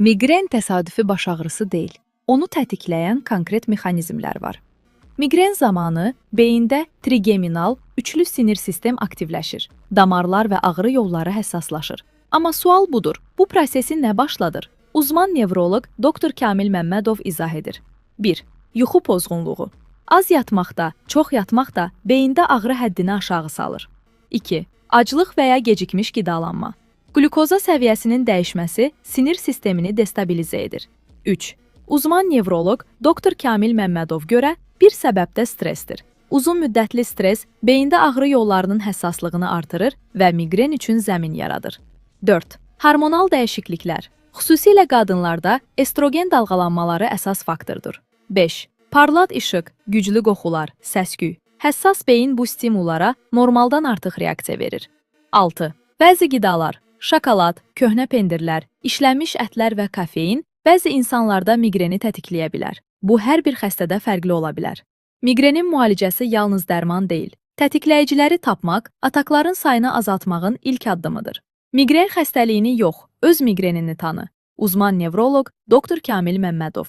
Miqren təsadüfi baş ağrısı deyil. Onu tətikləyən konkret mexanizmlər var. Miqren zamanı beyində trigeminal, üçlü sinir sistem aktivləşir. Damarlar və ağrı yolları həssaslaşır. Amma sual budur, bu prosesi nə başladır? Uzman nevroloq Dr. Kamil Məmmədov izah edir. 1. Yuxu pozğunluğu. Az yatmaqda, çox yatmaq da beyində ağrı həddini aşağı salır. 2. Aclıq və ya gecikmiş qidalanma. Qlukoza səviyyəsinin dəyişməsi sinir sistemini destabilizə edir. 3. Uzman nevroloq Dr. Kamil Məmmədov görə bir səbəb də stressdir. Uzun müddətli stress beyində ağrı yollarının həssaslığını artırır və miqren üçün zəmin yaradır. 4. Hormonal dəyişikliklər. Xüsusilə qadınlarda estrogen dalğalanmaları əsas faktordur. 5. Parlaq işıq, güclü qoxular, səs-küy. Həssas beyin bu stimullara normaldan artıq reaksiya verir. 6. Bəzi qidalar, şokolad, köhnə pendirlər, işlənmiş ətlər və kofein bəzi insanlarda miqreni tətikləyə bilər. Bu, hər bir xəstədə fərqli ola bilər. Miqrenin müalicəsi yalnız dərman deyil. Tətikləyiciləri tapmaq, atakların sayını azaltmağın ilk addımıdır. Miqren xəstəliyini yox, öz miqrenini tanı. Uzman nevroloq Dr. Kamil Məmmədov.